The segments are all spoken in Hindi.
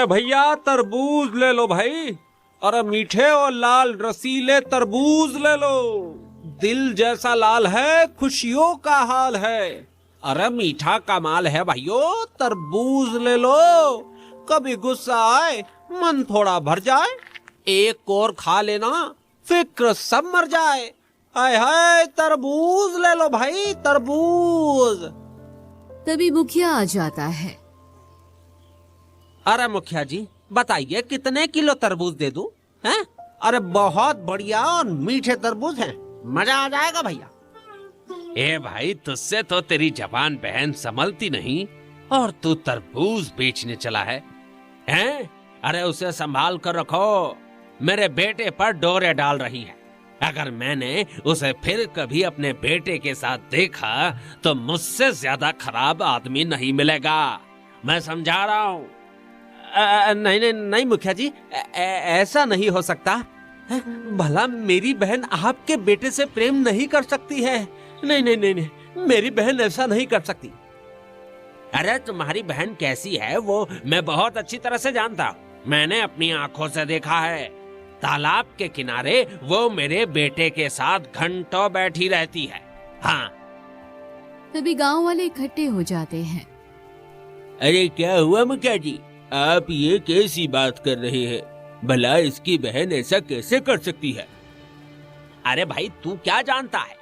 अरे भैया तरबूज ले लो भाई। अरे मीठे और लाल रसीले तरबूज ले लो। दिल जैसा लाल है, खुशियों का हाल है। अरे मीठा कमाल है भाइयों, तरबूज ले लो। कभी गुस्सा आए, मन थोड़ा भर जाए, एक और खा लेना, फिक्र सब मर जाए। हाय हाय तरबूज ले लो भाई, तरबूज। तभी मुखिया आ जाता है। अरे मुखिया जी बताइए कितने किलो तरबूज दे दूं? हैं? अरे बहुत बढ़िया और मीठे तरबूज हैं, मजा आ जाएगा भैया। ए भाई तुझसे तो तेरी जवान बहन संभलती नहीं और तू तरबूज बेचने चला है, हैं? अरे उसे संभाल कर रखो, मेरे बेटे पर डोरे डाल रही है। अगर मैंने उसे फिर कभी अपने बेटे के साथ देखा तो मुझसे ज्यादा खराब आदमी नहीं मिलेगा, मैं समझा रहा हूँ। नहीं नहीं नहीं मुखिया जी, ऐसा नहीं हो सकता। भला मेरी बहन आपके बेटे से प्रेम नहीं कर सकती है? नहीं नहीं नहीं नहीं, मेरी बहन ऐसा नहीं कर सकती। अरे तुम्हारी बहन कैसी है वो मैं बहुत अच्छी तरह से जानता हूँ, मैंने अपनी आंखों से देखा है। तालाब के किनारे वो मेरे बेटे के साथ घंटों बैठी रहती है। हाँ। तभी गांव वाले इकट्ठे हो जाते हैं। अरे क्या हुआ मुखिया जी, आप ये कैसी बात कर रहे हैं? भला इसकी बहन ऐसा कैसे कर सकती है? अरे भाई तू क्या जानता है,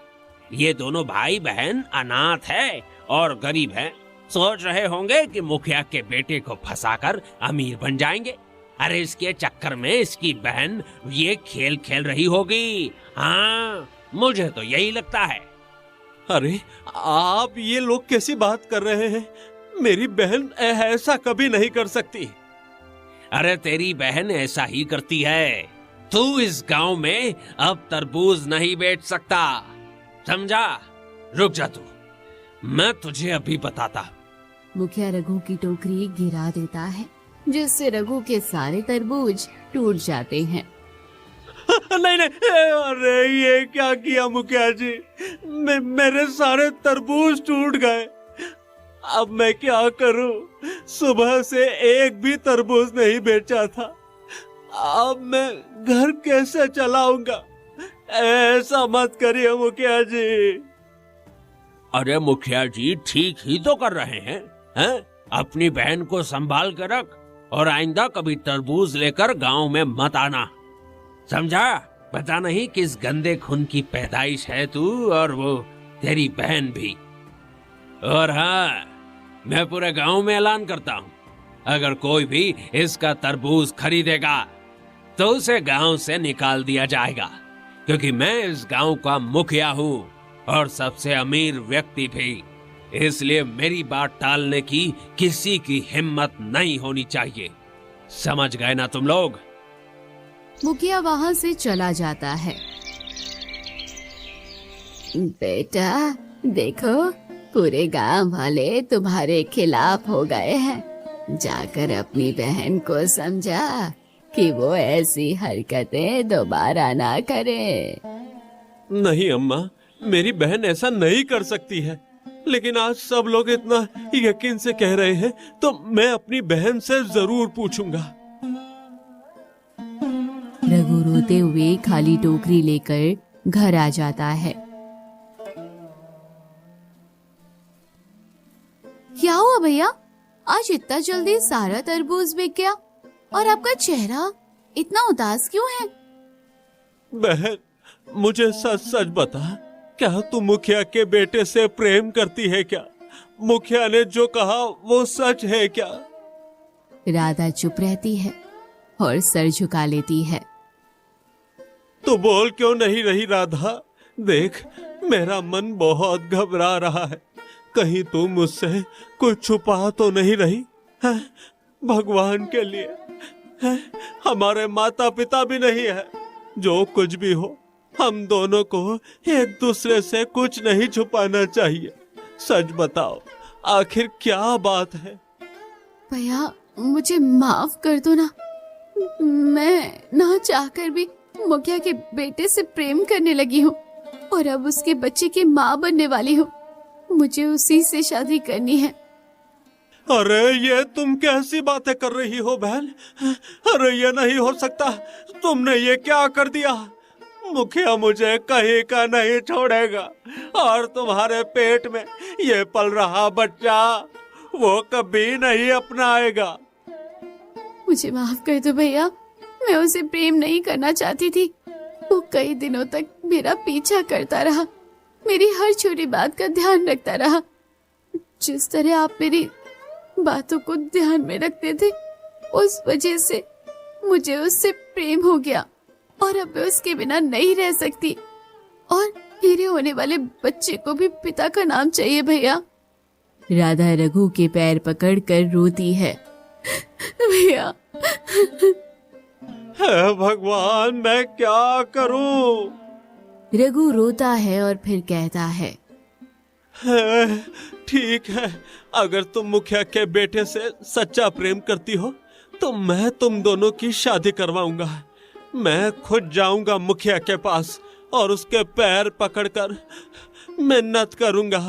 ये दोनों भाई बहन अनाथ है और गरीब है। सोच रहे होंगे कि मुखिया के बेटे को फंसाकर अमीर बन जाएंगे। अरे इसके चक्कर में इसकी बहन ये खेल खेल रही होगी। हाँ मुझे तो यही लगता है। अरे आप ये लोग कैसी बात कर रहे हैं? मेरी बहन ऐसा कभी नहीं कर सकती। अरे तेरी बहन ऐसा ही करती है। तू इस गांव में अब तरबूज नहीं बेच सकता, समझा? रुक जा तू, मैं तुझे अभी बताता। मुखिया रघु की टोकरी गिरा देता है, जिससे रघु के सारे तरबूज टूट जाते हैं। नहीं नहीं, अरे ये क्या किया मुखिया जी, मेरे सारे तरबूज टूट गए। अब मैं क्या करूं? सुबह से एक भी तरबूज नहीं बेचा था, अब मैं घर कैसे चलाऊंगा? ऐसा मत करिए मुखिया जी। अरे मुखिया जी ठीक ही तो कर रहे हैं, हैं? अपनी बहन को संभाल कर रख और आइंदा कभी तरबूज लेकर गांव में मत आना, समझा? पता नहीं किस गंदे खून की पैदाइश है तू और वो तेरी बहन भी। और हाँ, मैं पूरे गांव में ऐलान करता हूँ, अगर कोई भी इसका तरबूज खरीदेगा तो उसे गांव से निकाल दिया जाएगा, क्योंकि मैं इस गांव का मुखिया हूँ और सबसे अमीर व्यक्ति भी। इसलिए मेरी बात टालने की किसी की हिम्मत नहीं होनी चाहिए, समझ गए ना तुम लोग? मुखिया वहाँ से चला जाता है। बेटा देखो, पूरे गांव वाले तुम्हारे खिलाफ हो गए हैं। जाकर अपनी बहन को समझा कि वो ऐसी हरकतें दोबारा ना करे। नहीं अम्मा, मेरी बहन ऐसा नहीं कर सकती है, लेकिन आज सब लोग इतना यकीन से कह रहे हैं तो मैं अपनी बहन से जरूर पूछूंगा। रघु रोते हुए खाली टोकरी लेकर घर आ जाता है। क्या हुआ भैया, आज इतना जल्दी सारा तरबूज बिक गया और आपका चेहरा इतना उदास क्यों है? बहन मुझे सच सच बता, क्या तू मुखिया के बेटे से प्रेम करती है क्या? मुखिया ने जो कहा वो सच है क्या? राधा चुप रहती है और सर झुका लेती है। तू बोल क्यों नहीं रही राधा? देख मेरा मन बहुत घबरा रहा है, कहीं तू मुझसे कुछ छुपा तो नहीं रही है? भगवान के लिए है? हमारे माता पिता भी नहीं है, जो कुछ भी हो हम दोनों को एक दूसरे से कुछ नहीं छुपाना चाहिए। सच बताओ आखिर क्या बात है? भैया मुझे माफ कर दो ना, मैं ना चाहकर भी मुखिया के बेटे से प्रेम करने लगी हूँ और अब उसके बच्चे की माँ बनने वाली हूँ। मुझे उसी से शादी करनी है। अरे ये तुम कैसी बातें कर रही हो बहन? अरे ये नहीं हो सकता, तुमने ये क्या कर दिया? मुखिया मुझे कहीं का नहीं छोड़ेगा और तुम्हारे पेट में ये पल रहा बच्चा वो कभी नहीं अपनाएगा। मुझे माफ कर दो भैया, मैं उसे प्रेम नहीं करना चाहती थी। वो कई दिनों तक मेरा पीछा करता रहा, मेरी हर छोटी बात का ध्यान रखता रहा। जिस तरह आप मेरी बातों को ध्यान में रखते थे, उस वजह से मुझे उससे प्रेम हो गया और अब मैं उसके बिना नहीं रह सकती। और मेरे होने वाले बच्चे को भी पिता का नाम चाहिए भैया। राधा रघु के पैर पकड़कर रोती है। भैया, हे भगवान, मैं क्या करूं? रघु रोता है और फिर कहता है, ठीक है, अगर तुम मुखिया के बेटे से सच्चा प्रेम करती हो तो मैं तुम दोनों की शादी करवाऊंगा। मैं खुद जाऊंगा मुखिया के पास और उसके पैर पकड़कर मिन्नत करूंगा।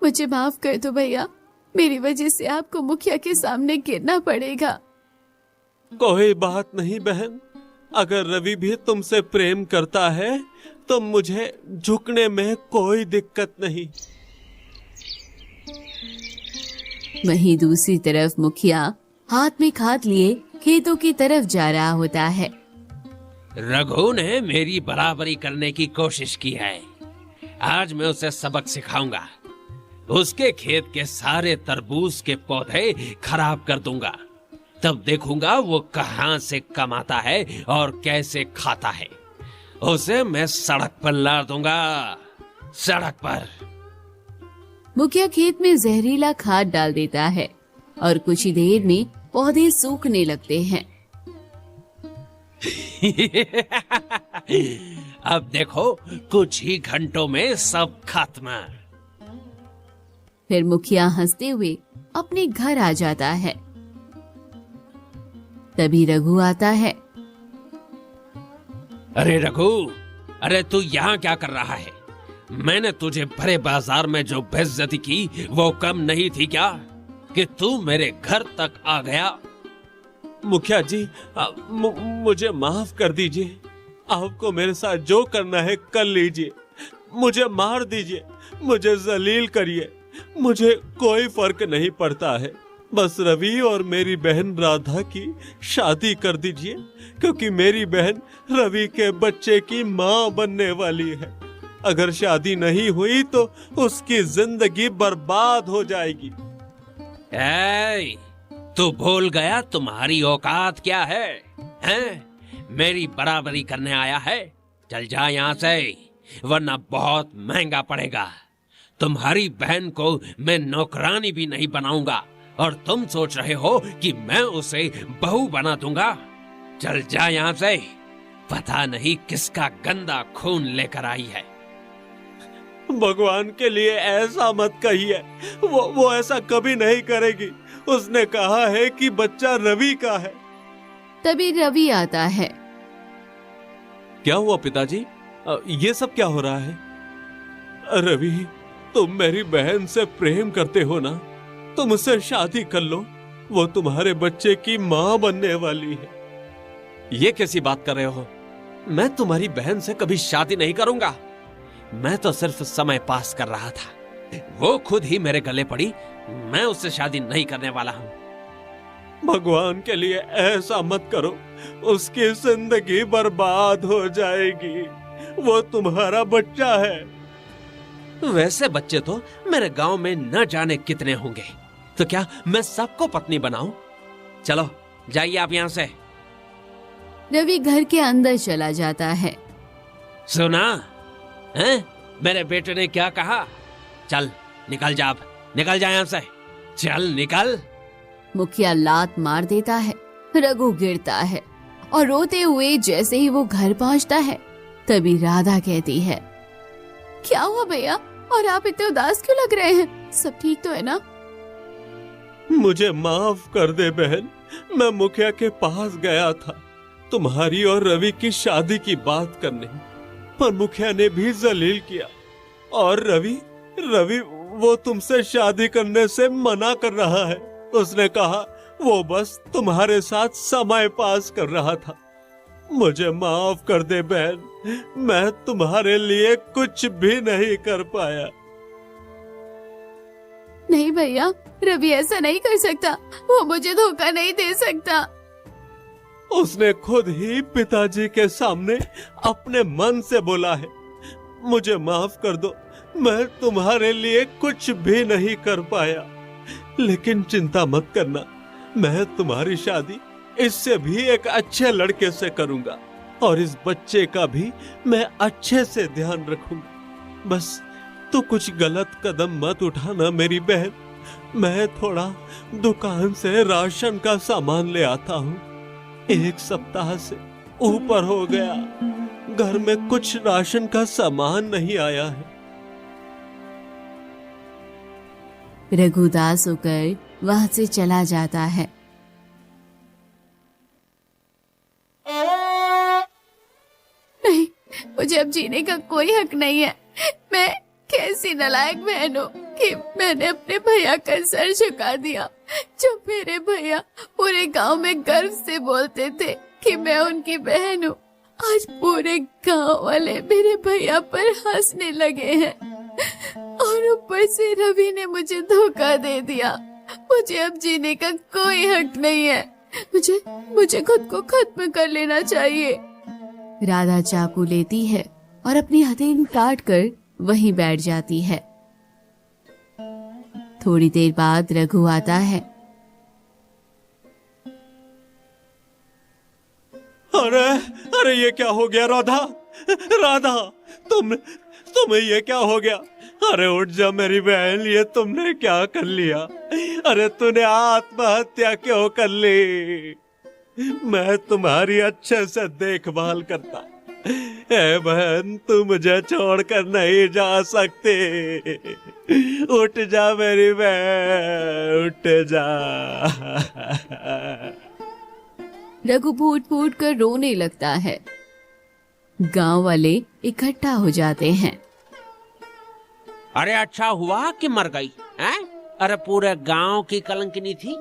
मुझे माफ कर दो भैया, मेरी वजह से आपको मुखिया के सामने गिरना पड़ेगा। कोई बात नहीं बहन, अगर रवि भी तुमसे प्रेम करता है तो मुझे झुकने में कोई दिक्कत नहीं। वहीं दूसरी तरफ मुखिया हाथ में खाद लिए खेतों की तरफ जा रहा होता है। रघु ने मेरी बराबरी करने की कोशिश की है, आज मैं उसे सबक सिखाऊंगा। उसके खेत के सारे तरबूज के पौधे खराब कर दूंगा, तब देखूंगा वो कहां से कमाता है और कैसे खाता है। उसे मैं सड़क पर ला दूंगा, सड़क पर। मुखिया खेत में जहरीला खाद डाल देता है और कुछ ही देर में पौधे सूखने लगते हैं। अब देखो, कुछ ही घंटों में सब खत्म। फिर मुखिया हंसते हुए अपने घर आ जाता है। तभी रघु आता है। अरे रघु, अरे तू यहाँ क्या कर रहा है? मैंने तुझे भरे बाजार में जो बेइज्जती की वो कम नहीं थी क्या कि तू मेरे घर तक आ गया? मुखिया जी, मुझे माफ कर दीजिए। आपको मेरे साथ जो करना है कर लीजिए, मुझे मार दीजिए, मुझे जलील करिए, मुझे कोई फर्क नहीं पड़ता है। बस रवि और मेरी बहन राधा की शादी कर दीजिए, क्योंकि मेरी बहन रवि के बच्चे की माँ बनने वाली है। अगर शादी नहीं हुई तो उसकी जिंदगी बर्बाद हो जाएगी। तू भूल गया तुम्हारी औकात क्या है? हैं? मेरी बराबरी करने आया है? चल जा यहाँ से, वरना बहुत महंगा पड़ेगा। तुम्हारी बहन को मैं नौकरानी भी नहीं बनाऊंगा और तुम सोच रहे हो कि मैं उसे बहू बना दूंगा। चल जा यहाँ से, पता नहीं किसका गंदा खून लेकर आई है। भगवान के लिए ऐसा मत कहिए, वो ऐसा कभी नहीं करेगी। उसने कहा है कि बच्चा रवि का है। तभी रवि आता है। क्या हुआ पिताजी? ये सब क्या हो रहा है? रवि, तुम मेरी बहन से प्रेम करते हो ना, तुम उससे शादी कर लो, वो तुम्हारे बच्चे की माँ बनने वाली है। ये कैसी बात कर रहे हो? मैं तुम्हारी बहन से कभी शादी नहीं करूंगा। मैं तो सिर्फ समय पास कर रहा था, वो खुद ही मेरे गले पड़ी। मैं उससे शादी नहीं करने वाला हूँ। भगवान के लिए ऐसा मत करो, उसकी जिंदगी बर्बाद हो जाएगी। वो तुम्हारा बच्चा है। वैसे बच्चे तो मेरे गांव में न जाने कितने होंगे, तो क्या मैं सबको पत्नी बनाऊं? चलो जाइए आप यहाँ से। रवि घर के अंदर चला जाता है। सुना हैं? मेरे बेटे ने क्या कहा? चल निकल जा, अब निकल जा यहाँ से, चल निकल। मुखिया लात मार देता है। रघु गिरता है और रोते हुए जैसे ही वो घर पहुंचता है, तभी राधा कहती है, क्या हुआ भैया, और आप इतने उदास क्यों लग रहे हैं? सब ठीक तो है ना? मुझे माफ कर दे बहन, मैं मुखिया के पास गया था तुम्हारी और रवि की शादी की बात करने, पर मुखिया ने भी जलील किया। और रवि वो तुमसे शादी करने से मना कर रहा है। उसने कहा वो बस तुम्हारे साथ समय पास कर रहा था। मुझे माफ कर दे बहन, मैं तुम्हारे लिए कुछ भी नहीं कर पाया। नहीं भैया, रवि ऐसा नहीं कर सकता, वो मुझे धोखा नहीं दे सकता। उसने खुद ही पिताजी के सामने अपने मन से बोला है, मुझे माफ कर दो, मैं तुम्हारे लिए कुछ भी नहीं कर पाया। लेकिन चिंता मत करना, मैं तुम्हारी शादी इससे भी एक अच्छे लड़के से करूंगा और इस बच्चे का भी मैं अच्छे से ध्यान रखूंगा। बस तो कुछ गलत कदम मत उठाना मेरी बहन। मैं थोड़ा दुकान से राशन का सामान ले आता हूँ। 1 सप्ताह से ऊपर हो गया, घर में कुछ राशन का सामान नहीं आया है। रघु उदास होकर वहां से चला जाता है। नहीं, मुझे अब जीने का कोई हक नहीं है। मैं कैसी नालायक बहन हूँ कि मैंने अपने भैया का सर झुका दिया। जो मेरे भैया पूरे गांव में गर्व से बोलते थे कि मैं उनकी बहन हूँ, आज पूरे गांव वाले मेरे भैया पर हंसने लगे हैं। और ऊपर से रवि ने मुझे धोखा दे दिया। मुझे अब जीने का कोई हक नहीं है। मुझे खुद को खत्म कर लेना चाहिए। राधा चाकू लेती है और अपनी हथेली काट कर वहीं बैठ जाती है। थोड़ी देर बाद रघु आता है। अरे अरे ये क्या हो गया राधा? राधा, तुम्हें ये क्या हो गया? अरे उठ जा मेरी बहन, ये तुमने क्या कर लिया? अरे तूने आत्महत्या क्यों कर ली? मैं तुम्हारी अच्छे से देखभाल करता। ए बहन, तू मुझे छोड़कर नहीं जा सकती। उठ जा मेरी बहन, उठ जा। रघु फूट फूट कर रोने लगता है। गांव वाले इकट्ठा हो जाते हैं। अरे अच्छा हुआ कि मर गई हैं? अरे पूरे गांव की कलंकिनी थी।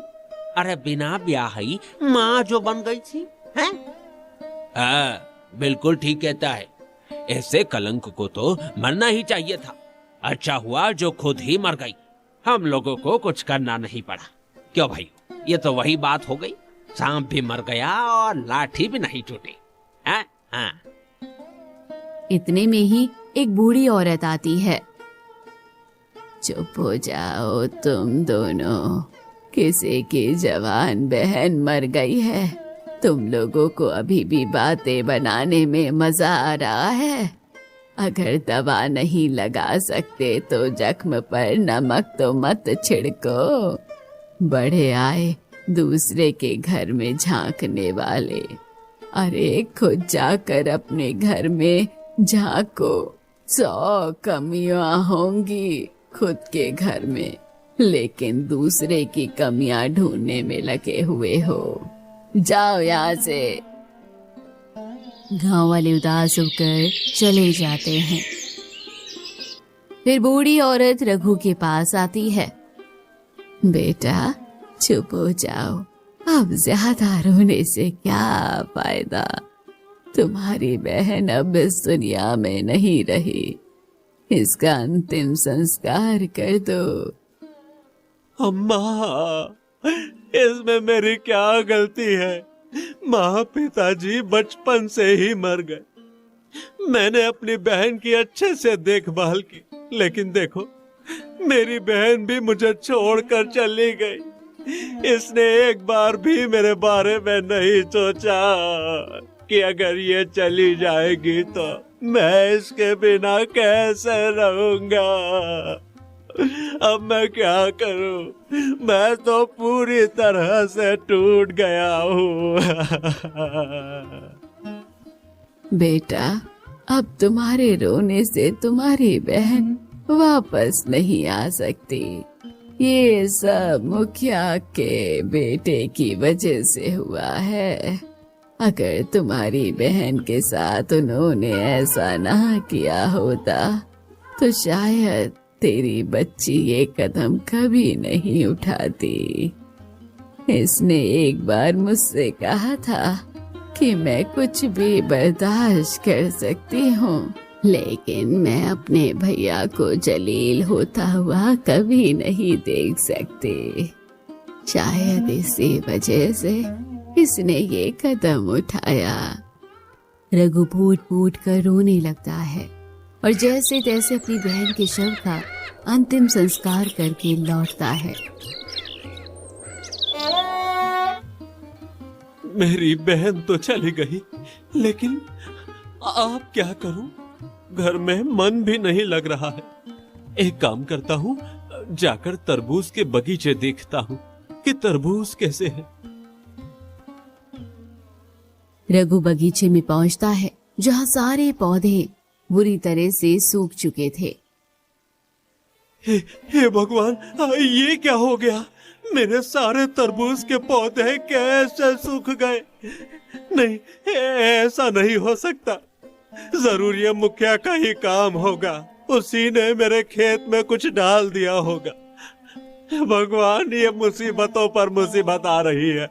अरे बिना ब्याही माँ जो बन गई थी हैं? बिल्कुल ठीक कहता है। ऐसे कलंक को तो मरना ही चाहिए था। अच्छा हुआ जो खुद ही मर गई। हम लोगों को कुछ करना नहीं पड़ा। क्यों भाई, ये तो वही बात हो गई। सांप भी मर गया और लाठी भी नहीं टूटी। हाँ। इतने में ही एक बूढ़ी औरत आती है। चुप हो जाओ तुम दोनों, किसी की जवान बहन मर गई है। तुम लोगों को अभी भी बातें बनाने में मजा आ रहा है। अगर दवा नहीं लगा सकते तो जख्म पर नमक तो मत छिड़को। बड़े आए दूसरे के घर में झांकने वाले। अरे खुद जाकर अपने घर में झांको। 100 कमियां होंगी खुद के घर में, लेकिन दूसरे की कमियां ढूंढने में लगे हुए हो। जाओ यहाँ से। गांव वाले उदास होकर चले जाते हैं। फिर बूढ़ी औरत रघु के पास आती है। बेटा चुप हो जाओ, अब ज्यादा रोने से क्या फायदा। तुम्हारी बहन अब इस दुनिया में नहीं रही। इसका अंतिम संस्कार कर दो। अम्मा, इसमें मेरी क्या गलती है? माँ पिताजी बचपन से ही मर गए। मैंने अपनी बहन की अच्छे से देखभाल की, लेकिन देखो मेरी बहन भी मुझे छोड़कर चली गई। इसने एक बार भी मेरे बारे में नहीं सोचा कि अगर ये चली जाएगी तो मैं इसके बिना कैसे रहूंगा। अब मैं क्या करूं? मैं तो पूरी तरह से टूट गया हूँ। बेटा, अब तुम्हारे रोने से तुम्हारी बहन वापस नहीं आ सकती। ये सब मुखिया के बेटे की वजह से हुआ है। अगर तुम्हारी बहन के साथ उन्होंने ऐसा ना किया होता तो शायद तेरी बच्ची ये कदम कभी नहीं उठाती। इसने एक बार मुझसे कहा था कि मैं कुछ भी बर्दाश्त कर सकती हूँ, लेकिन मैं अपने भैया को जलील होता हुआ कभी नहीं देख सकती। शायद इसी वजह से इसने ये कदम उठाया। रघु फूट फूट कर रोने लगता है और जैसे तैसे अपनी बहन के शव का अंतिम संस्कार करके लौटता है। मेरी बहन तो चली गई, लेकिन आप क्या करूं? घर में मन भी नहीं लग रहा है। एक काम करता हूं, जाकर तरबूज के बगीचे देखता हूं कि तरबूज कैसे है। रघु बगीचे में पहुंचता है जहां सारे पौधे बुरी तरह से सूख चुके थे। हे भगवान, ये क्या हो गया? मेरे सारे तरबूज के पौधे कैसे सूख गए? नहीं, ऐसा नहीं हो सकता। जरूर ये मुखिया का ही काम होगा। उसी ने मेरे खेत में कुछ डाल दिया होगा। भगवान, ये मुसीबतों पर मुसीबत आ रही है।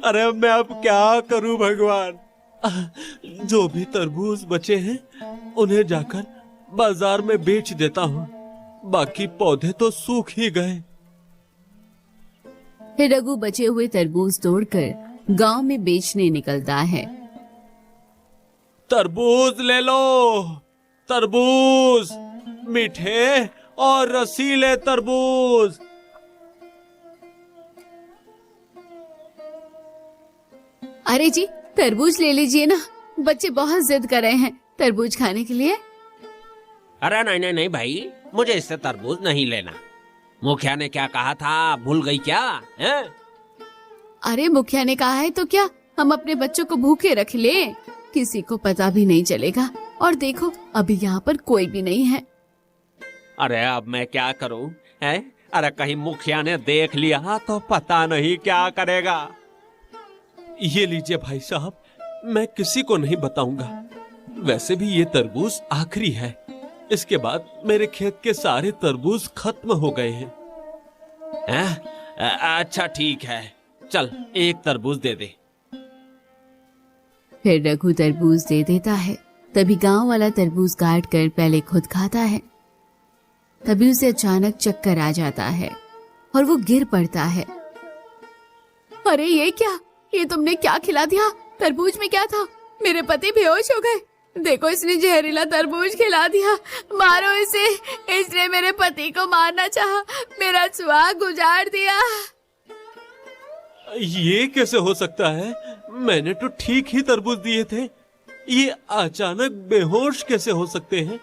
अरे मैं अब क्या करूं भगवान? जो भी तरबूज बचे हैं उन्हें जाकर बाजार में बेच देता हूँ। बाकी पौधे तो सूख ही गए। फिर रघु बचे हुए तरबूज तोड़कर गांव में बेचने निकलता है। तरबूज ले लो, तरबूज, मीठे और रसीले तरबूज। अरे जी, तरबूज ले लीजिए ना, बच्चे बहुत जिद कर रहे हैं तरबूज खाने के लिए। अरे नहीं नहीं नहीं भाई, मुझे इससे तरबूज नहीं लेना। मुखिया ने क्या कहा था, भूल गई क्या है? अरे मुखिया ने कहा है तो क्या, हम अपने बच्चों को भूखे रख ले, किसी को पता भी नहीं चलेगा। और देखो अभी यहाँ पर कोई भी नहीं है। अरे अब मैं क्या करूं? है? अरे कहीं मुखिया ने देख लिया तो पता नहीं क्या करेगा। ये लीजिए भाई साहब, मैं किसी को नहीं बताऊंगा। वैसे भी ये तरबूज आखिरी है। इसके बाद मेरे खेत के सारे तरबूज खत्म हो गए हैं। अच्छा ठीक है, चल एक तरबूज दे दे। फिर रघु तरबूज दे देता है। तभी गांव वाला तरबूज काट कर पहले खुद खाता है। तभी उसे अचानक चक्कर आ जाता है और वो गिर पड़ता है। अरे ये क्या, ये तुमने क्या खिला दिया? तरबूज में क्या था? मेरे पति बेहोश हो गए। देखो इसने जहरीला तरबूज खिला दिया। मारो इसे, इसने मेरे पति को मारना चाहा, मेरा सुहाग उजाड़ दिया। ये कैसे हो सकता है? मैंने तो ठीक ही तरबूज दिए थे। ये अचानक बेहोश कैसे हो सकते हैं?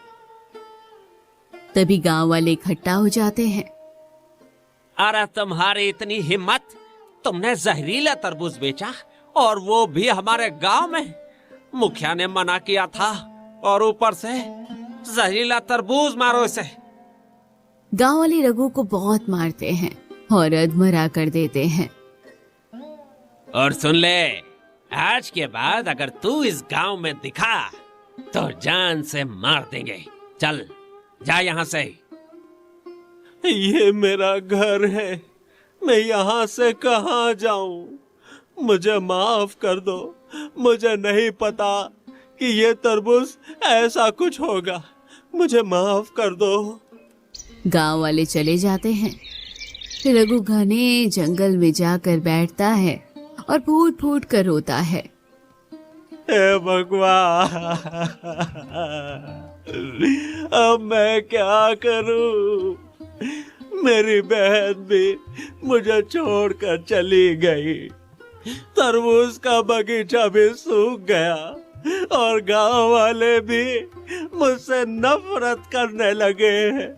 तभी गांव वाले इकट्ठा हो जाते हैं। अरे तुम्हारी इतनी हिम्मत, तुमने जहरीला तरबूज बेचा और वो भी हमारे गांव में? मुखिया ने मना किया था और ऊपर से जहरीला तरबूज, मारो इसे। गांव वाले रघु को बहुत मारते हैं और अधमरा कर देते हैं। और सुन ले, आज के बाद अगर तू इस गांव में दिखा तो जान से मार देंगे। चल जा यहाँ से। ये मेरा घर है, मैं यहाँ से कहाँ जाऊं? मुझे माफ कर दो। मुझे नहीं पता कि ये तरबूज ऐसा कुछ होगा। मुझे माफ कर दो। गांव वाले चले जाते हैं। फिर रघु घने जंगल में जाकर बैठता है और फूट फूट कर रोता है। हे भगवान, अब मैं क्या करूं? मेरी बहन भी मुझे छोड़कर चली गई। तरबूज का बगीचा भी सूख गया और गांव वाले भी मुझसे नफरत करने लगे हैं।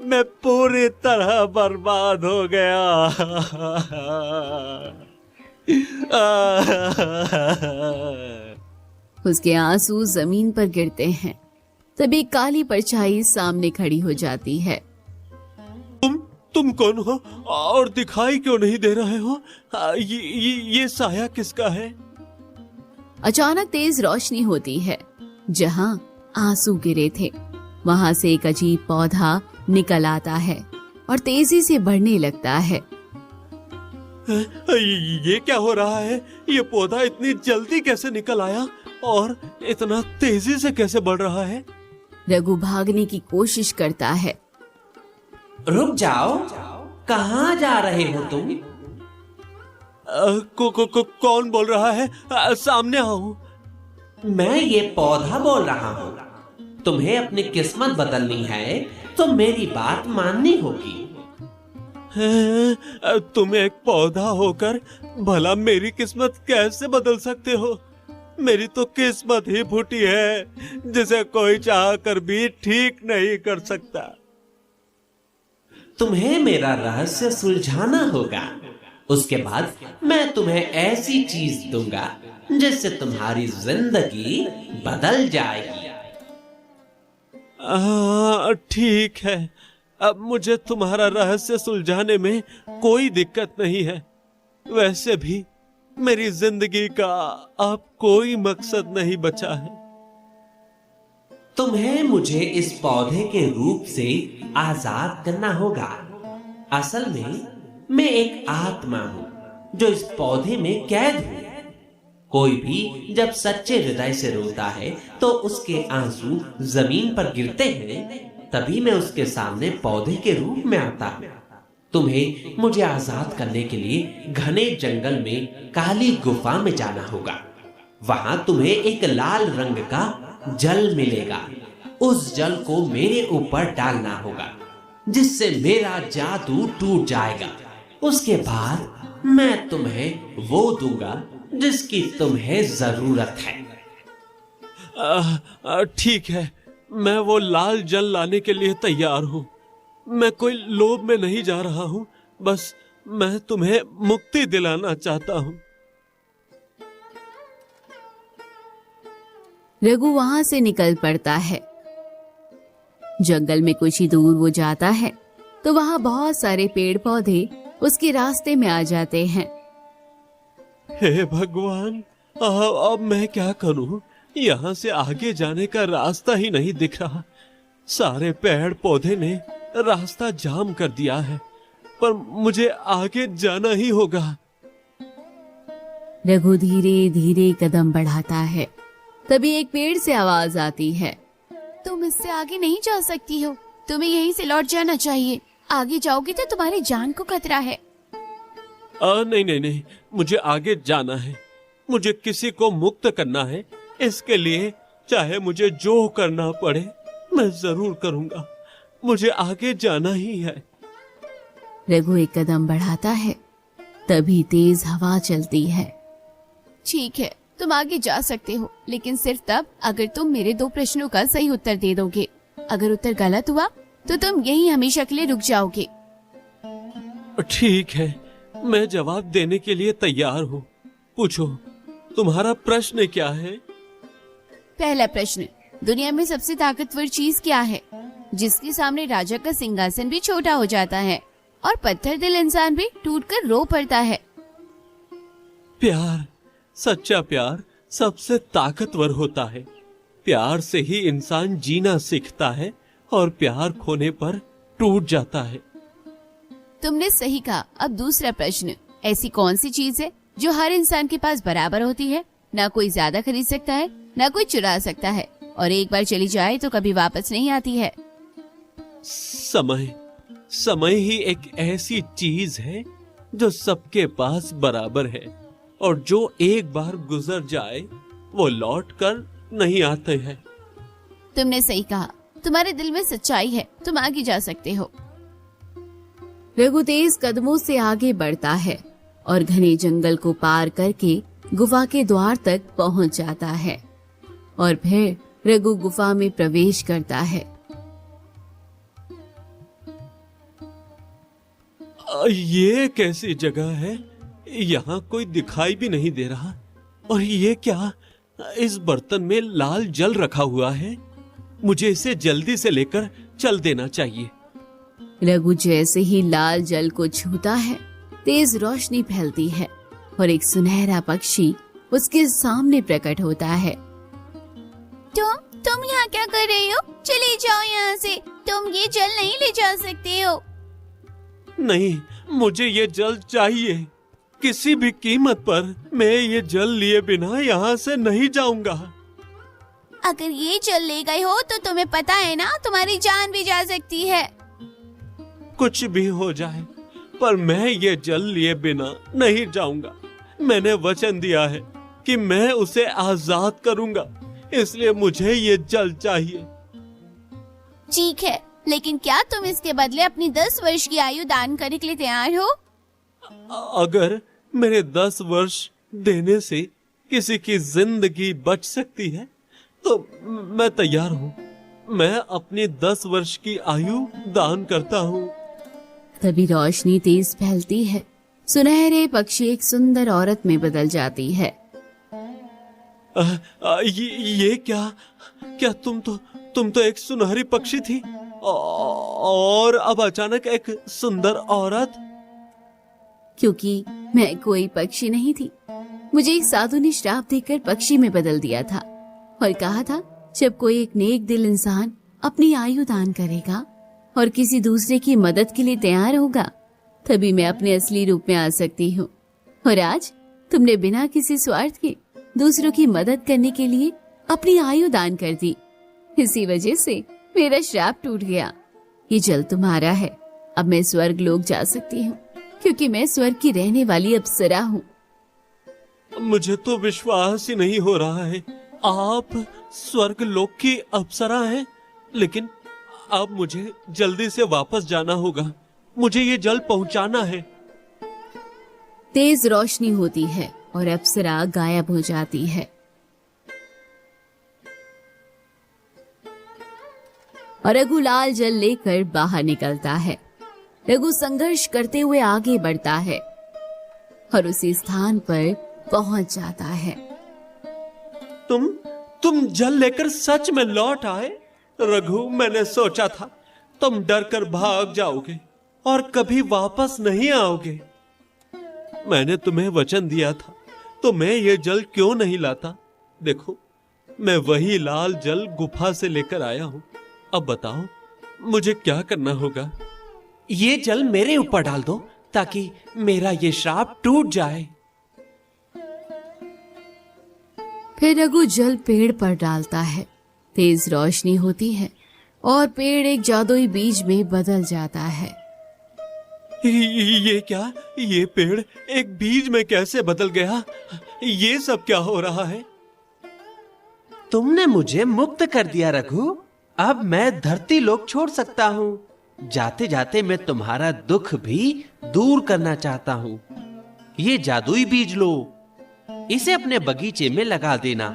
मैं पूरी तरह बर्बाद हो गया। उसके आंसू जमीन पर गिरते हैं। तभी काली परछाई सामने खड़ी हो जाती है। तुम कौन हो और दिखाई क्यों नहीं दे रहे हो? ये साया किसका है? अचानक तेज रोशनी होती है। जहां आंसू गिरे थे वहां से एक अजीब पौधा निकल आता है और तेजी से बढ़ने लगता है। ये क्या हो रहा है? ये पौधा इतनी जल्दी कैसे निकल आया और इतना तेजी से कैसे बढ़ रहा है? रघु भागने की कोशिश करता है। रुक जाओ, कहाँ जा रहे हो तुम? कौन बोल रहा है? सामने आओ। मैं ये पौधा बोल रहा हूँ। तुम्हें अपनी किस्मत बदलनी है तो मेरी बात माननी होगी। तुम एक पौधा होकर भला मेरी किस्मत कैसे बदल सकते हो? मेरी तो किस्मत ही फूटी है जिसे कोई चाह कर भी ठीक नहीं कर सकता। तुम्हें मेरा रहस्य सुलझाना होगा। उसके बाद मैं तुम्हें ऐसी चीज दूंगा जिससे तुम्हारी जिंदगी बदल जाएगी। ठीक है, अब मुझे तुम्हारा रहस्य सुलझाने में कोई दिक्कत नहीं है। वैसे भी मेरी जिंदगी का अब कोई मकसद नहीं बचा है। तुम्हें मुझे इस पौधे के रूप से आजाद करना होगा। असल में मैं एक आत्मा हूं जो इस पौधे में कैद हूं। कोई भी जब सच्चे हृदय से रोता है तो उसके आंसू जमीन पर गिरते हैं, तभी मैं उसके सामने पौधे के रूप में आता हूं। तुम्हें मुझे आजाद करने के लिए घने जंगल में काली गुफा में जाना होगा। वहां तुम्हें एक लाल रंग का जल मिलेगा। उस जल को मेरे ऊपर डालना होगा जिससे मेरा जादू टूट जाएगा। उसके बाद मैं तुम्हें वो दूंगा जिसकी तुम्हें जरूरत है। ठीक है, मैं वो लाल जल लाने के लिए तैयार हूँ। मैं कोई लोभ में नहीं जा रहा हूँ, बस मैं तुम्हें मुक्ति दिलाना चाहता हूँ। रघु वहां से निकल पड़ता है। जंगल में कुछ ही दूर वो जाता है तो वहां बहुत सारे पेड़ पौधे उसके रास्ते में आ जाते हैं। हे भगवान, अब मैं क्या करूं? यहाँ से आगे जाने का रास्ता ही नहीं दिख रहा। सारे पेड़ पौधे ने रास्ता जाम कर दिया है, पर मुझे आगे जाना ही होगा। रघु धीरे धीरे कदम बढ़ाता है। तभी एक पेड़ से आवाज आती है। तुम इससे आगे नहीं जा सकती हो, तुम्हें यहीं से लौट जाना चाहिए। आगे जाओगी तो तुम्हारी जान को खतरा है। नहीं नहीं नहीं, मुझे आगे जाना है। मुझे किसी को मुक्त करना है। इसके लिए चाहे मुझे जो करना पड़े मैं जरूर करूंगा। मुझे आगे जाना ही है। रघु एक कदम बढ़ाता है। तभी तेज हवा चलती है। ठीक है, तुम आगे जा सकते हो, लेकिन सिर्फ तब अगर तुम मेरे 2 प्रश्नों का सही उत्तर दे दोगे। अगर उत्तर गलत हुआ तो तुम यहीं हमेशा के लिए रुक जाओगे। ठीक है, मैं जवाब देने के लिए तैयार हूँ। पूछो, तुम्हारा प्रश्न क्या है? पहला प्रश्न, दुनिया में सबसे ताकतवर चीज क्या है जिसके सामने राजा का सिंहासन भी छोटा हो जाता है और पत्थर दिल इंसान भी टूटकर रो पड़ता है? प्यार। सच्चा प्यार सबसे ताकतवर होता है। प्यार से ही इंसान जीना सीखता है और प्यार खोने पर टूट जाता है। तुमने सही कहा। अब दूसरा प्रश्न, ऐसी कौन सी चीज है जो हर इंसान के पास बराबर होती है? ना कोई ज्यादा खरीद सकता है, ना कोई चुरा सकता है, और एक बार चली जाए तो कभी वापस नहीं आती है। समय। समय ही एक ऐसी चीज है जो सबके पास बराबर है और जो एक बार गुजर जाए वो लौट कर नहीं आते हैं। तुमने सही कहा। तुम्हारे दिल में सच्चाई है, तुम आगे जा सकते हो। रघु तेज कदमों से आगे बढ़ता है और घने जंगल को पार करके गुफा के द्वार तक पहुंच जाता है और फिर रघु गुफा में प्रवेश करता है। ये कैसी जगह है? यहाँ कोई दिखाई भी नहीं दे रहा। और ये क्या? इस बर्तन में लाल जल रखा हुआ है। मुझे इसे जल्दी से लेकर चल देना चाहिए। रघु जैसे ही लाल जल को छूता है, तेज रोशनी फैलती है और एक सुनहरा पक्षी उसके सामने प्रकट होता है। तुम यहाँ क्या कर रही हो? चले जाओ यहाँ से, तुम ये जल नहीं ले जा सकते हो। नहीं, मुझे ये जल चाहिए। किसी भी कीमत पर मैं ये जल लिए बिना यहाँ से नहीं जाऊंगा। अगर ये जल ले गए हो तो तुम्हें पता है ना, तुम्हारी जान भी जा सकती है। कुछ भी हो जाए, पर मैं ये जल लिए बिना नहीं जाऊंगा। मैंने वचन दिया है कि मैं उसे आजाद करूंगा, इसलिए मुझे ये जल चाहिए। ठीक है, लेकिन क्या तुम इसके बदले अपनी 10 वर्ष की आयु दान करने के लिए तैयार हो? अगर मेरे 10 वर्ष देने से किसी की जिंदगी बच सकती है तो मैं तैयार हूँ। मैं अपनी 10 वर्ष की आयु दान करता हूँ। तभी रोशनी तेज फैलती है। सुनहरे पक्षी एक सुंदर औरत में बदल जाती है। ये क्या तुम तो एक सुनहरी पक्षी थी और अब अचानक एक सुंदर औरत। क्योंकि मैं कोई पक्षी नहीं थी, मुझे एक साधु ने श्राप देकर पक्षी में बदल दिया था और कहा था जब कोई एक नेक दिल इंसान अपनी आयु दान करेगा और किसी दूसरे की मदद के लिए तैयार होगा, तभी मैं अपने असली रूप में आ सकती हूँ। और आज तुमने बिना किसी स्वार्थ के दूसरों की मदद करने के लिए अपनी आयु दान कर दी। इसी वजह से मेरा श्राप टूट गया। ये जल तुम्हारा है। अब मैं स्वर्ग लोक जा सकती हूँ, क्योंकि मैं स्वर्ग की रहने वाली अप्सरा हूँ। मुझे तो विश्वास ही नहीं हो रहा है, आप स्वर्ग लोक की अप्सरा हैं। लेकिन अब मुझे जल्दी से वापस जाना होगा। मुझे ये जल पहुंचाना है। तेज रोशनी होती है और अप्सरा गायब हो जाती है और रघुलाल जल लेकर बाहर निकलता है। रघु संघर्ष करते हुए आगे बढ़ता है और उसी स्थान पर पहुंच जाता है। तुम जल लेकर सच में लौट आए? रघु, मैंने सोचा था तुम डर कर भाग जाओगे और कभी वापस नहीं आओगे। मैंने तुम्हें वचन दिया था तो मैं ये जल क्यों नहीं लाता? देखो, मैं वही लाल जल गुफा से लेकर आया हूँ। अब बताओ मुझे क्या करना होगा? ये जल मेरे ऊपर डाल दो ताकि मेरा ये श्राप टूट जाए। फिर रघु जल पेड़ पर डालता है। तेज रोशनी होती है और पेड़ एक जादुई बीज में बदल जाता है। ये क्या? ये पेड़ एक बीज में कैसे बदल गया? ये सब क्या हो रहा है? तुमने मुझे मुक्त कर दिया रघु। अब मैं धरती लोक छोड़ सकता हूँ। जाते जाते मैं तुम्हारा दुख भी दूर करना चाहता हूँ। ये जादुई बीज लो, इसे अपने बगीचे में लगा देना।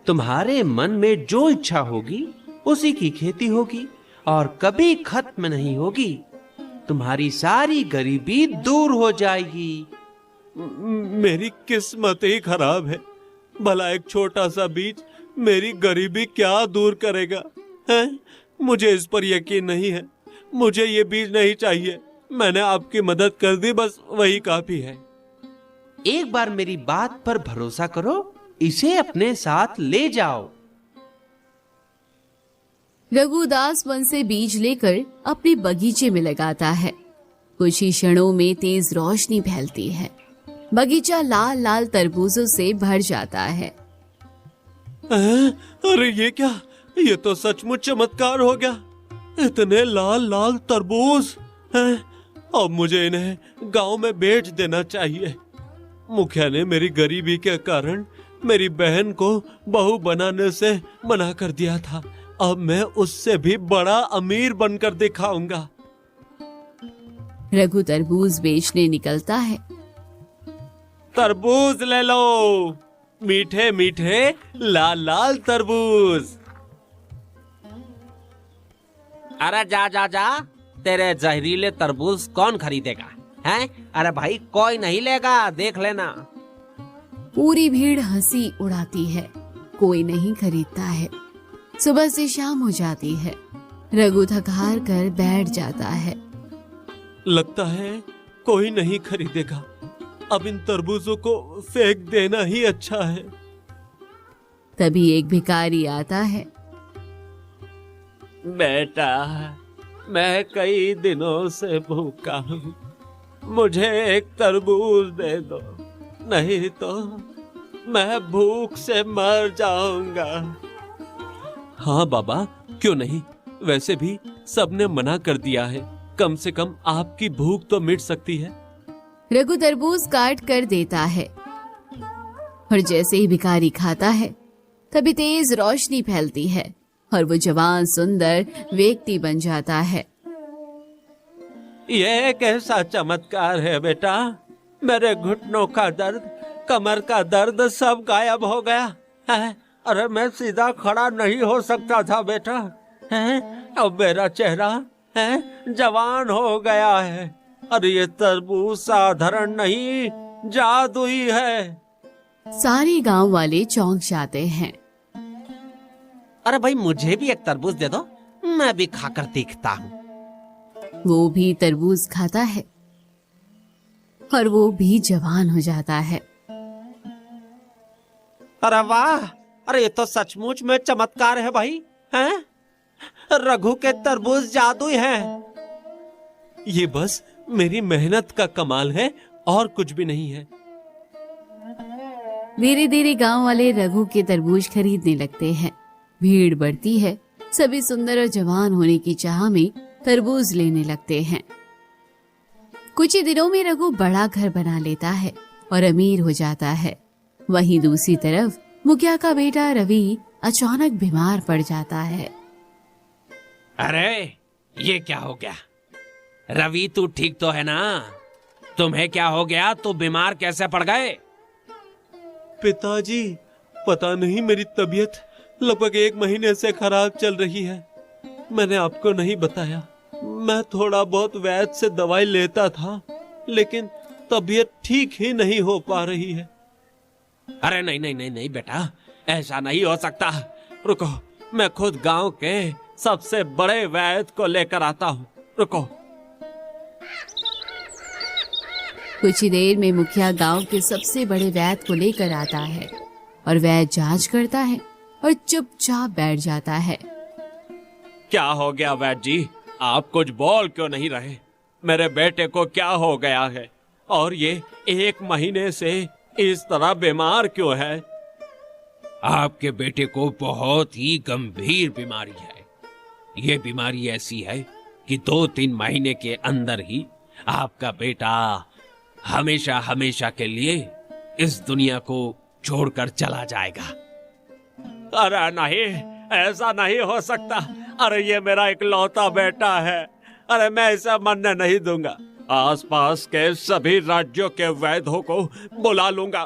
तुम्हारे मन में जो इच्छा होगी उसी की खेती होगी और कभी खत्म नहीं होगी। तुम्हारी सारी गरीबी दूर हो जाएगी। मेरी किस्मत ही खराब है। भला एक छोटा सा बीज मेरी गरीबी क्या दूर करेगा? हैं? मुझे इस पर यकीन नहीं है। मुझे ये बीज नहीं चाहिए। मैंने आपकी मदद कर दी, बस वही काफी है। एक बार मेरी बात पर भरोसा करो, इसे अपने साथ ले जाओ। रघुदास वन से बीज लेकर अपने बगीचे में लगाता है। कुछ ही क्षणों में तेज रोशनी फैलती है। बगीचा लाल लाल तरबूजों से भर जाता है। अरे ये क्या? ये तो सचमुच चमत्कार हो गया। इतने लाल लाल तरबूज हैं। अब मुझे इन्हें गांव में बेच देना चाहिए। मुखिया ने मेरी गरीबी के कारण मेरी बहन को बहू बनाने से मना कर दिया था। अब मैं उससे भी बड़ा अमीर बनकर दिखाऊंगा। रघु तरबूज बेचने निकलता है। तरबूज ले लो, मीठे मीठे लाल लाल तरबूज। अरे जा जा जा, तेरे जहरीले तरबूज कौन खरीदेगा? हैं? अरे भाई कोई नहीं लेगा, देख लेना। पूरी भीड़ हंसी उड़ाती है। कोई नहीं खरीदता है। सुबह से शाम हो जाती है। रघु थक हार कर बैठ जाता है। लगता है कोई नहीं खरीदेगा। अब इन तरबूजों को फेंक देना ही अच्छा है। तभी एक भिखारी आता है। बेटा, मैं कई दिनों से भूखा हूँ, मुझे एक तरबूज दे दो, नहीं तो मैं भूख से मर जाऊंगा। हाँ बाबा, क्यों नहीं, वैसे भी सबने मना कर दिया है, कम से कम आपकी भूख तो मिट सकती है। रघु तरबूज काट कर देता है और जैसे ही भिखारी खाता है तभी तेज रोशनी फैलती है और वो जवान सुंदर व्यक्ति बन जाता है। ये कैसा चमत्कार है बेटा, मेरे घुटनों का दर्द, कमर का दर्द सब गायब हो गया है। अरे मैं सीधा खड़ा नहीं हो सकता था बेटा, है अब मेरा चेहरा है जवान हो गया है। अरे ये तरबूज साधारण नहीं, जादुई है। सारे गांव वाले चौंक जाते हैं। अरे भाई, मुझे भी एक तरबूज दे दो, मैं भी खाकर देखता हूँ। वो भी तरबूज खाता है और वो भी जवान हो जाता है। अरे वाह, अरे ये तो सचमुच में चमत्कार है भाई, हैं? रघु के तरबूज जादुई हैं। ये बस मेरी मेहनत का कमाल है और कुछ भी नहीं है। धीरे धीरे गांव वाले रघु के तरबूज खरीदने लगते हैं। भीड़ बढ़ती है, सभी सुंदर और जवान होने की चाह में तरबूज लेने लगते हैं। कुछ ही दिनों में रघु बड़ा घर बना लेता है और अमीर हो जाता है। वहीं दूसरी तरफ मुखिया का बेटा रवि अचानक बीमार पड़ जाता है। अरे ये क्या हो गया? रवि, तू ठीक तो है ना? तुम्हें क्या हो गया? तू बीमार कैसे पड़ गए? पिताजी, पता नहीं, मेरी तबीयत लगभग 1 महीने से खराब चल रही है। मैंने आपको नहीं बताया, मैं थोड़ा बहुत वैद्य से दवाई लेता था, लेकिन तबीयत ठीक ही नहीं हो पा रही है। अरे नहीं नहीं नहीं नहीं बेटा, ऐसा नहीं हो सकता। रुको, मैं खुद गांव के सबसे बड़े वैद्य को लेकर आता हूँ, रुको। कुछ ही देर में मुखिया गांव के सबसे बड़े वैद्य को लेकर आता है और वैद्य जांच करता है और चुपचाप बैठ जाता है। क्या हो गया वैद्य जी, आप कुछ बोल क्यों नहीं रहे? मेरे बेटे को क्या हो गया है और ये 1 महीने से इस तरह बीमार क्यों है? आपके बेटे को बहुत ही गंभीर बीमारी है। ये बीमारी ऐसी है कि 2-3 महीने के अंदर ही आपका बेटा हमेशा हमेशा के लिए इस दुनिया को छोड़कर चला जाएगा। अरे नहीं, ऐसा नहीं हो सकता। अरे ये मेरा इकलौता बेटा है, अरे मैं इसे मरने नहीं दूंगा। आसपास के सभी राज्यों के वैद्यों को बुला लूंगा,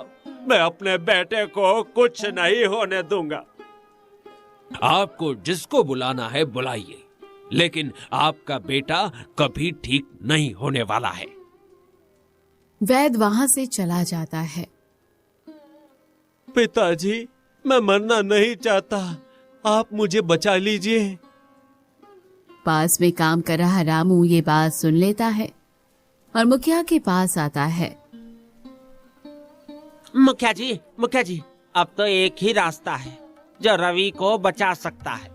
मैं अपने बेटे को कुछ नहीं होने दूंगा। आपको जिसको बुलाना है बुलाइए, लेकिन आपका बेटा कभी ठीक नहीं होने वाला है। वैद्य वहां से चला जाता है। पिताजी, मैं मरना नहीं चाहता, आप मुझे बचा लीजिए। पास में काम कर रहा रामू ये बात सुन लेता है और मुखिया के पास आता है। मुखिया जी, अब तो एक ही रास्ता है जो रवि को बचा सकता है।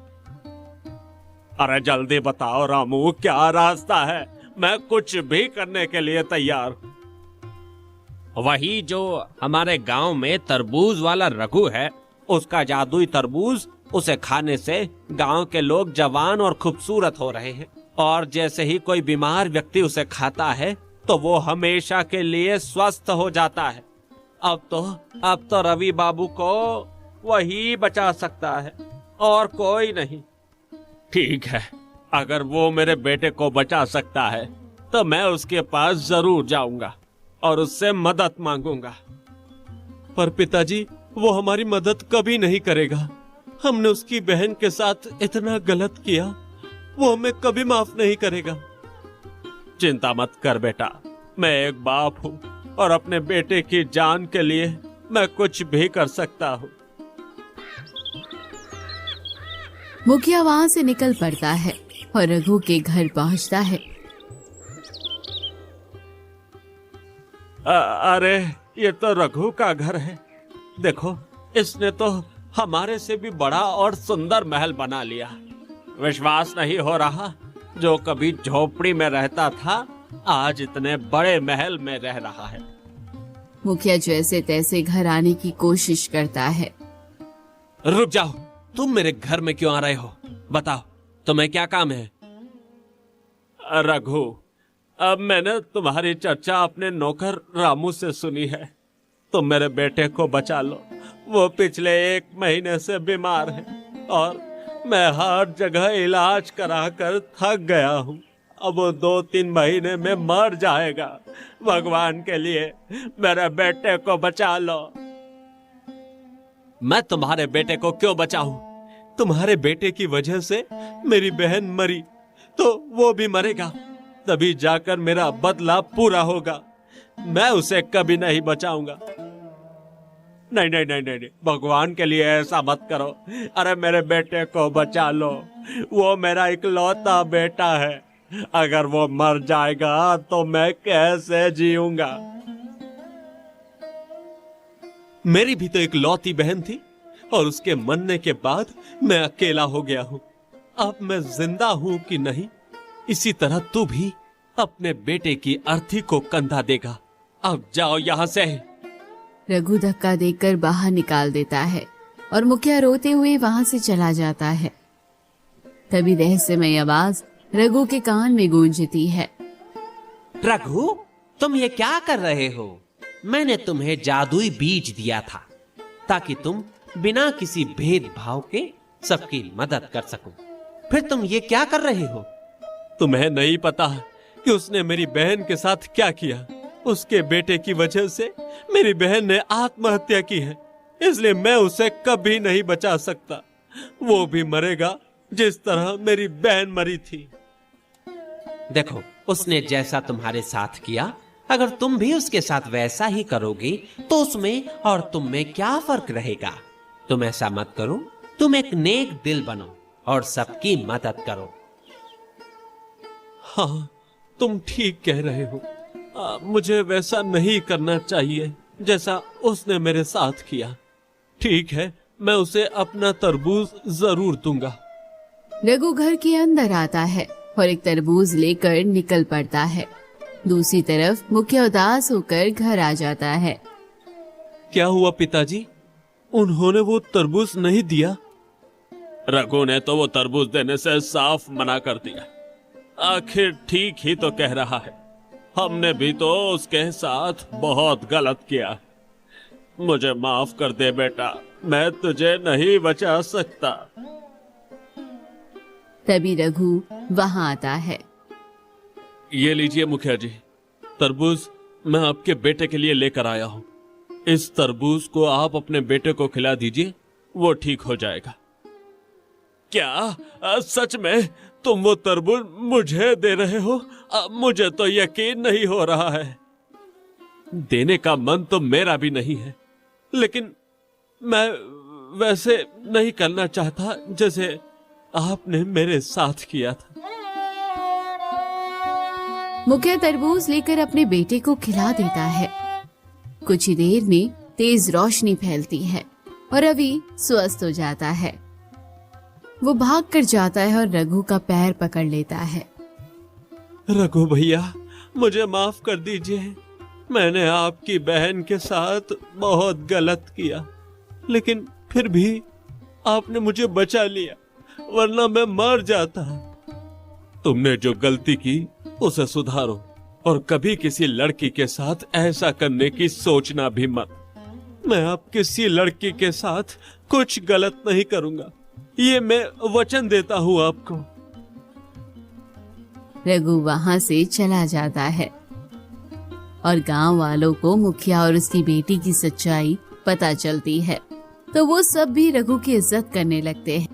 अरे जल्दी बताओ रामू, क्या रास्ता है? मैं कुछ भी करने के लिए तैयार हूँ। वही जो हमारे गांव में तरबूज वाला रघु है, उसका जादुई तरबूज, उसे खाने से गांव के लोग जवान और खूबसूरत हो रहे हैं, और जैसे ही कोई बीमार व्यक्ति उसे खाता है तो वो हमेशा के लिए स्वस्थ हो जाता है। अब तो रवि बाबू को वही बचा सकता है और कोई नहीं। ठीक है, अगर वो मेरे बेटे को बचा सकता है तो मैं उसके पास जरूर जाऊंगा और उससे मदद मांगूंगा। पर पिताजी, वो हमारी मदद कभी नहीं करेगा। हमने उसकी बहन के साथ इतना गलत किया, वो हमें कभी माफ नहीं करेगा। चिंता मत कर बेटा, मैं एक बाप हूँ और अपने बेटे की जान के लिए मैं कुछ भी कर सकता हूँ। मुखिया वहां से निकल पड़ता है और रघु के घर पहुंचता है। अरे ये तो रघु का घर है। देखो, इसने तो हमारे से भी बड़ा और सुंदर महल बना लिया। विश्वास नहीं हो रहा, जो कभी झोपड़ी में रहता था आज इतने बड़े महल में रह रहा है। मुखिया जैसे तैसे घर आने की कोशिश करता है। रुक जाओ, तुम मेरे घर में क्यों आ रहे हो? बताओ, तुम्हें क्या काम है? रघु, अब मैंने तुम्हारी चर्चा अपने नौकर रामू से सुनी है। तुम मेरे बेटे को बचा लो, वो पिछले 1 महीने से बीमार है और मैं हर जगह इलाज कराकर थक गया हूँ। अब वो 2-3 महीने में मर जाएगा। भगवान के लिए मेरे बेटे को बचा लो। मैं तुम्हारे बेटे को क्यों बचाऊं? तुम्हारे बेटे की वजह से मेरी बहन मरी तो वो भी मरेगा, तभी जाकर मेरा बदला पूरा होगा। मैं उसे कभी नहीं बचाऊंगा। नहीं नहीं नहीं नहीं, भगवान के लिए ऐसा मत करो। अरे मेरे बेटे को बचा लो, वो मेरा इकलौता बेटा है। अगर वो मर जाएगा तो मैं कैसे जीऊंगा? मेरी भी तो एक लौती बहन थी और उसके मरने के बाद मैं अकेला हो गया हूँ। अब मैं जिंदा हूँ कि नहीं, इसी तरह तू भी अपने बेटे की अर्थी को कंधा देगा। अब जाओ यहाँ से। रघु धक्का देकर बाहर निकाल देता है और मुखिया रोते हुए वहां से चला जाता है। तभी रहस्यमय आवाज रघु के कान में गूंजती है। रघु, तुम ये क्या कर रहे हो? मैंने तुम्हें जादुई बीज दिया था ताकि तुम बिना किसी भेदभाव के सबकी मदद कर सको। फिर तुम ये क्या कर रहे हो? तुम्हें नहीं पता कि उसने मेरी बहन के साथ क्या किया। उसके बेटे की वजह से मेरी बहन ने आत्महत्या की है, इसलिए मैं उसे कभी नहीं बचा सकता। वो भी मरेगा जिस तरह मेरी बहन मरी थी। देखो, उसने जैसा तुम्हारे साथ किया, अगर तुम भी उसके साथ वैसा ही करोगे तो उसमें और तुम में क्या फर्क रहेगा? तुम ऐसा मत करो, तुम एक नेक दिल बनो और सबकी मदद करो। हाँ, तुम ठीक कह रहे हो। मुझे वैसा नहीं करना चाहिए जैसा उसने मेरे साथ किया। ठीक है, मैं उसे अपना तरबूज जरूर दूंगा। रघु घर के अंदर आता है और एक तरबूज लेकर निकल पड़ता है। दूसरी तरफ मुखिया उदास होकर घर आ जाता है। क्या हुआ पिताजी? उन्होंने वो तरबूज नहीं दिया? रघु ने तो वो तरबूज देने से साफ मना कर दिया। आखिर ठीक ही तो कह रहा है। हमने भी तो उसके साथ बहुत गलत किया। मुझे माफ कर दे बेटा, मैं तुझे नहीं बचा सकता। तभी रघु वहां आता है। ये लीजिए मुखिया जी, तरबूज मैं आपके बेटे के लिए लेकर आया हूँ। इस तरबूज को आप अपने बेटे को खिला दीजिए, वो ठीक हो जाएगा। क्या सच में तुम वो तरबूज मुझे दे रहे हो? मुझे तो यकीन नहीं हो रहा है। देने का मन तो मेरा भी नहीं है, लेकिन मैं वैसे नहीं करना चाहता जैसे आपने मेरे साथ किया था। मुखिया तरबूज लेकर अपने बेटे को खिला देता है। कुछ ही देर में तेज रोशनी फैलती है और रवि स्वस्थ हो जाता है। वो भाग कर जाता है और रघु का पैर पकड़ लेता है। रघु भैया, मुझे माफ कर दीजिए। मैंने आपकी बहन के साथ बहुत गलत किया, लेकिन फिर भी आपने मुझे बचा लिया, वरना मैं मर जाता। तुमने जो गलती की उसे सुधारो और कभी किसी लड़की के साथ ऐसा करने की सोचना भी मत। मैं अब किसी लड़की के साथ कुछ गलत नहीं करूंगा, ये मैं वचन देता हूँ आपको। रघु वहां से चला जाता है और गांव वालों को मुखिया और उसकी बेटी की सच्चाई पता चलती है, तो वो सब भी रघु की इज्जत करने लगते हैं।